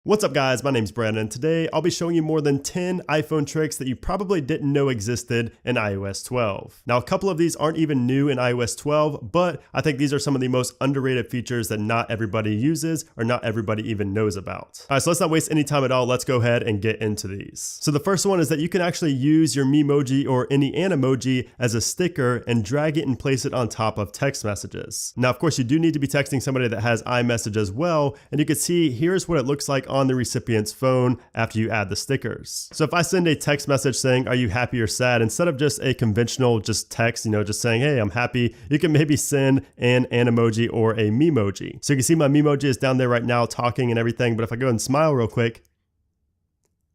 What's up guys, my name's Brandon and today I'll be showing you more than 10 iPhone tricks that you probably didn't know existed in iOS 12. Now a couple of these aren't even new in iOS 12, but I think these are some of the most underrated features that not everybody uses or not everybody even knows about. Alright, so let's not waste any time at all, let's go ahead and get into these. So the first one is that you can actually use your Memoji or any Animoji as a sticker and drag it and place it on top of text messages. Now of course you do need to be texting somebody that has iMessage as well, and you can see here's what it looks like on the recipient's phone after you add the stickers. So if I send a text message saying, are you happy or sad? Instead of just a conventional just text, just saying, hey, I'm happy, you can maybe send an Animoji or a Memoji. So you can see my Memoji is down there right now talking and everything, but if I go and smile real quick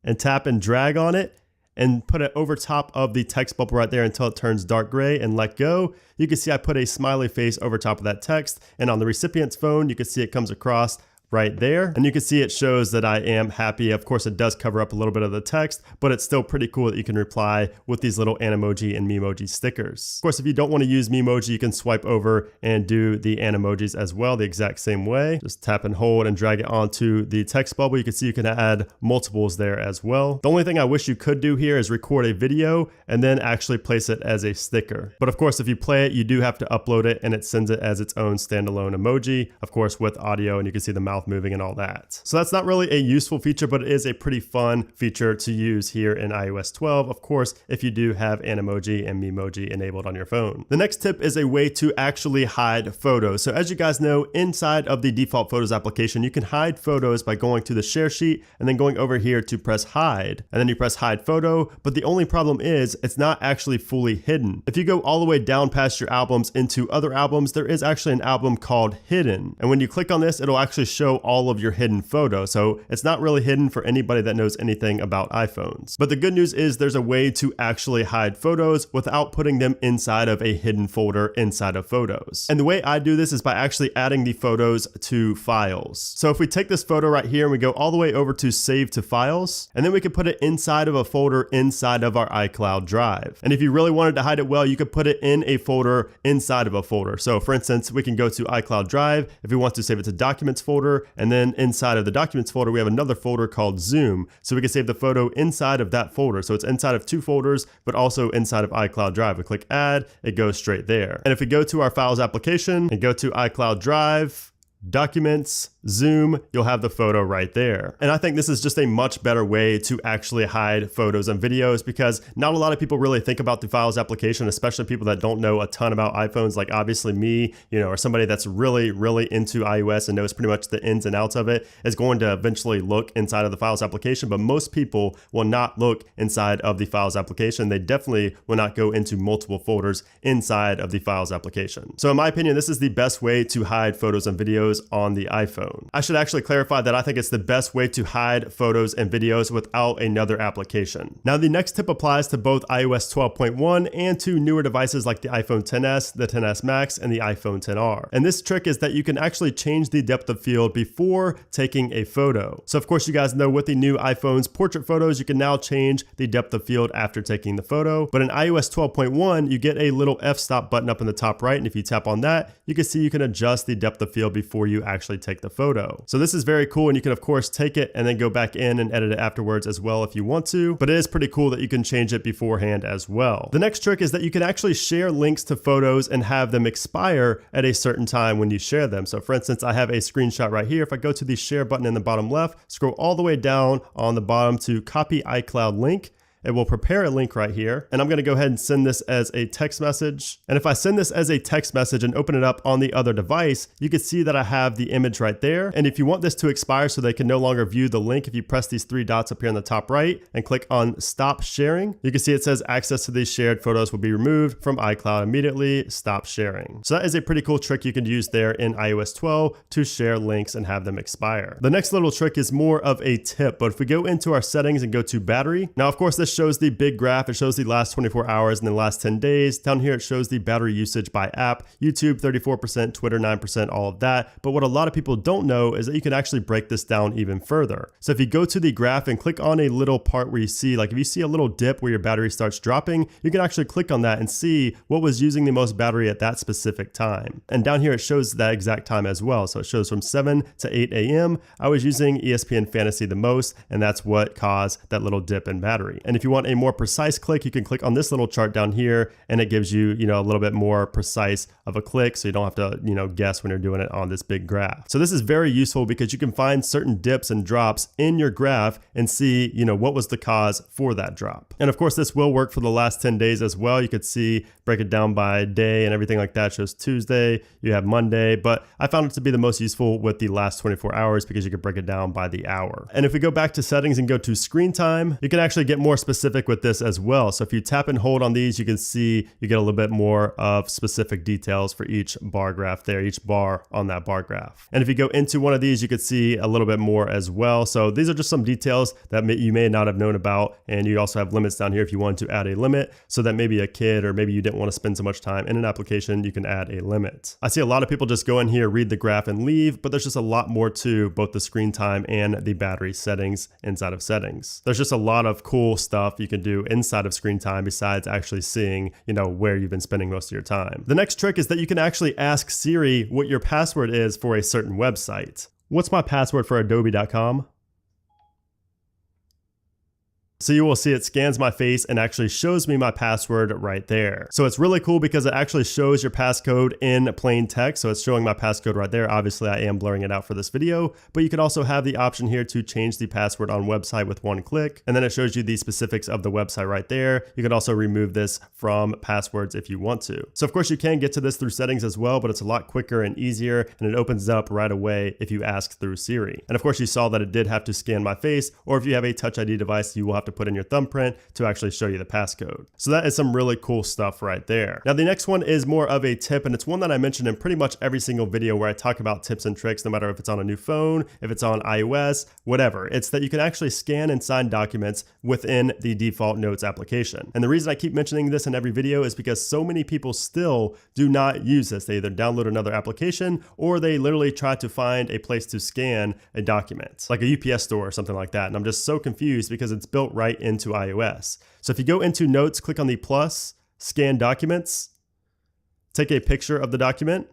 and tap and drag on it, and put it over top of the text bubble right there until it turns dark gray and let go, you can see I put a smiley face over top of that text, and on the recipient's phone, you can see it comes across right there. And you can see it shows that I am happy. Of course, it does cover up a little bit of the text, but it's still pretty cool that you can reply with these little Animoji and Memoji stickers. Of course, if you don't want to use Memoji, you can swipe over and do the Animojis as well, the exact same way. Just tap and hold and drag it onto the text bubble. You can see you can add multiples there as well. The only thing I wish you could do here is record a video and then actually place it as a sticker. But of course, if you play it, you do have to upload it and it sends it as its own standalone emoji, of course, with audio, and you can see the mouth moving and all that. So that's not really a useful feature, but it is a pretty fun feature to use here in iOS 12, of course, if you do have Animoji and Memoji enabled on your phone. The next tip is a way to actually hide photos. So as you guys know, inside of the default Photos application, you can hide photos by going to the share sheet and then going over here to press hide, and then you press hide photo, but the only problem is it's not actually fully hidden. If you go all the way down past your albums into other albums, there is actually an album called hidden, and when you click on this, it'll actually show all of your hidden photos. So it's not really hidden for anybody that knows anything about iPhones. But the good news is there's a way to actually hide photos without putting them inside of a hidden folder inside of Photos. And the way I do this is by actually adding the photos to files. So if we take this photo right here and we go all the way over to save to files, and then we could put it inside of a folder inside of our iCloud drive. And if you really wanted to hide it well, you could put it in a folder inside of a folder. So for instance, we can go to iCloud drive if we want to save it to documents folder, and then inside of the documents folder, we have another folder called Zoom. So we can save the photo inside of that folder. So it's inside of two folders, but also inside of iCloud Drive. We click add, it goes straight there. And if we go to our files application and go to iCloud Drive, Documents, Zoom, you'll have the photo right there. And I think this is just a much better way to actually hide photos and videos, because not a lot of people really think about the Files application, especially people that don't know a ton about iPhones, like obviously me, or somebody that's really into iOS and knows pretty much the ins and outs of it is going to eventually look inside of the Files application, but most people will not look inside of the Files application. They definitely will not go into multiple folders inside of the Files application. So in my opinion, this is the best way to hide photos and videos on the iPhone. I should actually clarify that I think it's the best way to hide photos and videos without another application. Now the next tip applies to both iOS 12.1 and to newer devices like the iPhone XS, the XS Max, and the iPhone XR. And this trick is that you can actually change the depth of field before taking a photo. So of course you guys know with the new iPhone's portrait photos, you can now change the depth of field after taking the photo. But in iOS 12.1, you get a little f-stop button up in the top right, and if you tap on that, you can see you can adjust the depth of field before you actually take the photo. So this is very cool, and you can of course take it and then go back in and edit it afterwards as well if you want to, but it is pretty cool that you can change it beforehand as well. The next trick is that you can actually share links to photos and have them expire at a certain time when you share them. So for instance, I have a screenshot right here. If I go to the share button in the bottom left, scroll all the way down on the bottom to copy iCloud link, it will prepare a link right here, and I'm going to go ahead and send this as a text message. And if I send this as a text message and open it up on the other device, you can see that I have the image right there. And if you want this to expire so they can no longer view the link, if you press these three dots up here in the top right and click on stop sharing, you can see it says access to these shared photos will be removed from iCloud immediately, stop sharing. So that is a pretty cool trick you can use there in iOS 12 to share links and have them expire. The next little trick is more of a tip, but if we go into our settings and go to battery, now of course this just shows the big graph. It shows the last 24 hours and the last 10 days. Down here, it shows the battery usage by app. YouTube 34%, Twitter 9%, all of that. But what a lot of people don't know is that you can actually break this down even further. So if you go to the graph and click on a little part where you see, like if you see a little dip where your battery starts dropping, you can actually click on that and see what was using the most battery at that specific time. And down here, it shows that exact time as well. So it shows from 7 to 8 a.m. I was using ESPN Fantasy the most, and that's what caused that little dip in battery. And if you want a more precise click, you can click on this little chart down here, and it gives you, a little bit more precise of a click, so you don't have to, guess when you're doing it on this big graph. So this is very useful because you can find certain dips and drops in your graph and see, what was the cause for that drop. And of course, this will work for the last 10 days as well. You could see, break it down by day and everything like that. It shows Tuesday, you have Monday, but I found it to be the most useful with the last 24 hours because you could break it down by the hour. And if we go back to settings and go to screen time, you can actually get more specific with this as well. So if you tap and hold on these, you can see you get a little bit more of specific details for each bar graph there, each bar on that bar graph. And if you go into one of these, you could see a little bit more as well. So these are just some details that you may not have known about. And you also have limits down here if you want to add a limit so that maybe a kid or maybe you didn't want to spend so much time in an application, you can add a limit. I see a lot of people just go in here, read the graph and leave, but there's just a lot more to both the screen time and the battery settings inside of settings. There's just a lot of cool stuff you can do inside of screen time besides actually seeing, where you've been spending most of your time. The next trick is that you can actually ask Siri what your password is for a certain website. What's my password for adobe.com? So you will see it scans my face and actually shows me my password right there. So it's really cool because it actually shows your passcode in plain text. So it's showing my passcode right there. Obviously I am blurring it out for this video, but you can also have the option here to change the password on website with one click. And then it shows you the specifics of the website right there. You can also remove this from passwords if you want to. So of course you can get to this through settings as well, but it's a lot quicker and easier and it opens up right away if you ask through Siri. And of course you saw that it did have to scan my face, or if you have a Touch ID device, you will have to put in your thumbprint to actually show you the passcode. So that is some really cool stuff right there. Now the next one is more of a tip, and it's one that I mentioned in pretty much every single video where I talk about tips and tricks, no matter if it's on a new phone, if it's on iOS, whatever. It's that you can actually scan and sign documents within the default Notes application. And the reason I keep mentioning this in every video is because so many people still do not use this. They either download another application or they literally try to find a place to scan a document, like a UPS store or something like that. And I'm just so confused because it's built right into iOS. So if you go into Notes, click on the plus, scan documents, take a picture of the document,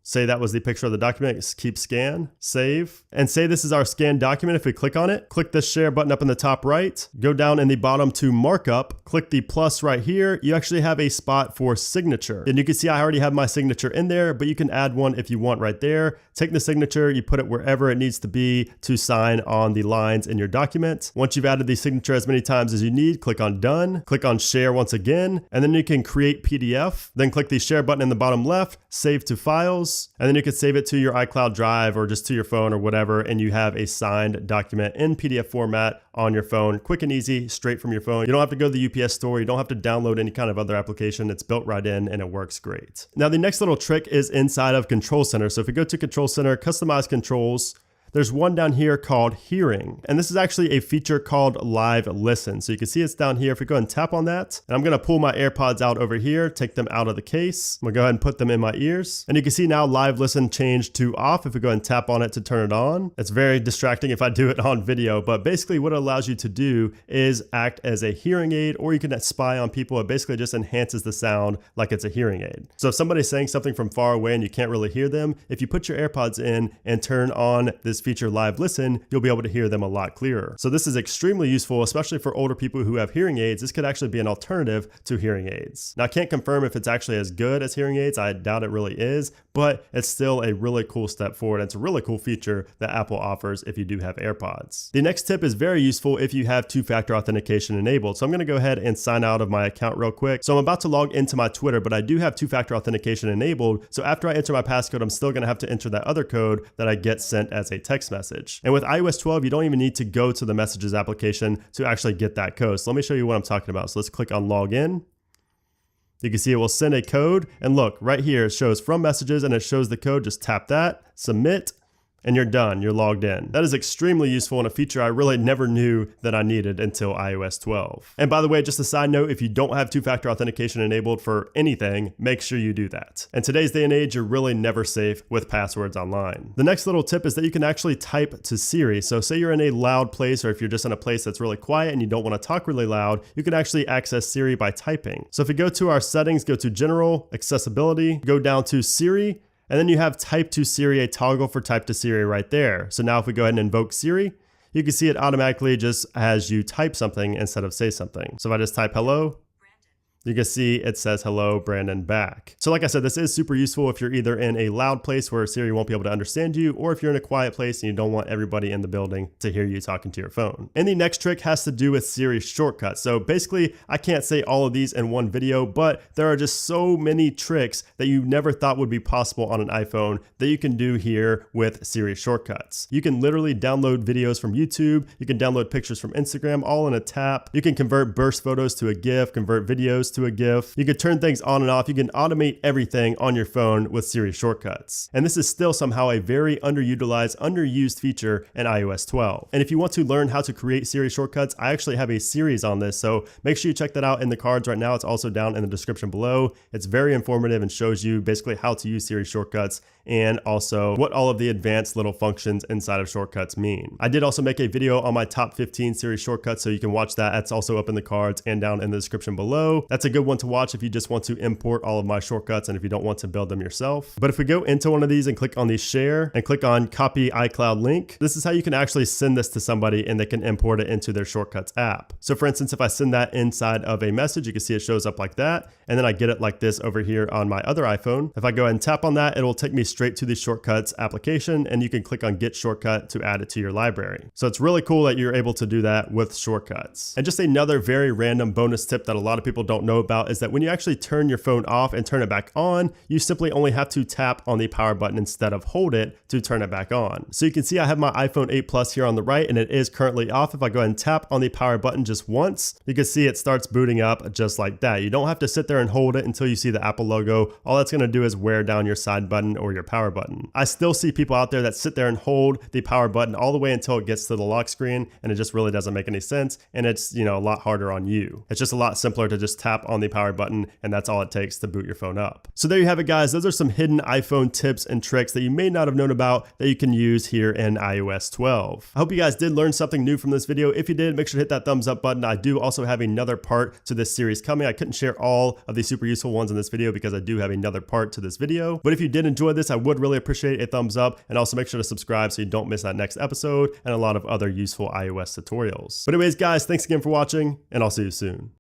say that was the picture of the document, keep scan, save, and say this is our scanned document. If we click on it, click the share button up in the top right, go down in the bottom to markup, click the plus right here, you actually have a spot for signature. And you can see I already have my signature in there, but you can add one if you want right there. Take the signature, you put it wherever it needs to be to sign on the lines in your document. Once you've added the signature as many times as you need, click on done, click on share once again, and then you can create PDF, then click the share button in the bottom left, save to files, and then you can save it to your iCloud Drive or just to your phone or whatever, and you have a signed document in PDF format on your phone, quick and easy, straight from your phone. You don't have to go to the UPS store, you don't have to download any kind of other application, it's built right in and it works great. Now the next little trick is inside of Control Center. So if we go to Control Center, customize controls, there's one down here called hearing. And this is actually a feature called live listen. So you can see it's down here. If we go and tap on that, and I'm gonna pull my AirPods out over here, take them out of the case. I'm gonna go ahead and put them in my ears. And you can see now live listen changed to off. If we go and tap on it to turn it on, it's very distracting if I do it on video, but basically what it allows you to do is act as a hearing aid, or you can spy on people. It basically just enhances the sound like it's a hearing aid. So if somebody's saying something from far away and you can't really hear them, if you put your AirPods in and turn on this feature live listen, you'll be able to hear them a lot clearer. So this is extremely useful, especially for older people who have hearing aids. This could actually be an alternative to hearing aids. Now I can't confirm if it's actually as good as hearing aids. I doubt it really is, but it's still a really cool step forward. It's a really cool feature that Apple offers if you do have AirPods. The next tip is very useful if you have two-factor authentication enabled. So I'm gonna go ahead and sign out of my account real quick. So I'm about to log into my Twitter, but I do have two-factor authentication enabled. So after I enter my passcode, I'm still gonna have to enter that other code that I get sent as a text message. And with iOS 12, you don't even need to go to the Messages application to actually get that code. So let me show you what I'm talking about. So let's click on Login. You can see it will send a code, and look, right here it shows from Messages and it shows the code. Just tap that, submit, and you're done. You're logged in. That is extremely useful and a feature I really never knew that I needed until iOS 12. And by the way, just a side note, if you don't have two-factor authentication enabled for anything, make sure you do that. In today's day and age, you're really never safe with passwords online. The next little tip is that you can actually type to Siri. So say you're in a loud place, or if you're just in a place that's really quiet and you don't want to talk really loud, you can actually access Siri by typing. So if we go to our settings, go to General, Accessibility, go down to Siri, and then you have Type to Siri, a toggle for Type to Siri right there. So now if we go ahead and invoke Siri, you can see it automatically just as you type something instead of say something. So if I just type hello, you can see it says hello, Brandon back. So like I said, this is super useful if you're either in a loud place where Siri won't be able to understand you, or if you're in a quiet place and you don't want everybody in the building to hear you talking to your phone. And the next trick has to do with Siri shortcuts. So basically, I can't say all of these in one video, but there are just so many tricks that you never thought would be possible on an iPhone that you can do here with Siri shortcuts. You can literally download videos from YouTube. You can download pictures from Instagram all in a tap. You can convert burst photos to a GIF, convert videos to a GIF. You could turn things on and off. You can automate everything on your phone with Siri shortcuts. And this is still somehow a very underutilized, underused feature in iOS 12. And if you want to learn how to create Siri shortcuts, I actually have a series on this. So make sure you check that out in the cards right now. It's also down in the description below. It's very informative and shows you basically how to use Siri shortcuts and also what all of the advanced little functions inside of shortcuts mean. I did also make a video on my top 15 Siri shortcuts, so you can watch that. That's also up in the cards and down in the description below. That's a good one to watch if you just want to import all of my shortcuts and if you don't want to build them yourself. But if we go into one of these and click on the share and click on copy iCloud link, this is how you can actually send this to somebody and they can import it into their shortcuts app. So for instance, if I send that inside of a message, you can see it shows up like that. And then I get it like this over here on my other iPhone. If I go ahead and tap on that, it will take me straight to the shortcuts application, and you can click on get shortcut to add it to your library. So it's really cool that you're able to do that with shortcuts. And just another very random bonus tip that a lot of people don't know about is that when you actually turn your phone off and turn it back on, you simply only have to tap on the power button instead of hold it to turn it back on. So you can see I have my iPhone 8 Plus here on the right, and it is currently off. If I go ahead and tap on the power button just once, you can see it starts booting up just like that. You don't have to sit there and hold it until you see the Apple logo. All that's going to do is wear down your side button or your power button. I still see people out there that sit there and hold the power button all the way until it gets to the lock screen, and it just really doesn't make any sense, and it's, you know, a lot harder on you. It's just a lot simpler to just tap on the power button, and that's all it takes to boot your phone up. So there you have it, guys. Those are some hidden iPhone tips and tricks that you may not have known about that you can use here in iOS 12. I hope you guys did learn something new from this video. If you did, make sure to hit that thumbs up button. I do also have another part to this series coming. I couldn't share all of the super useful ones in this video because I do have another part to this video. But if you did enjoy this, I would really appreciate a thumbs up, and also make sure to subscribe so you don't miss that next episode and a lot of other useful iOS tutorials. But anyways, guys, thanks again for watching, and I'll see you soon.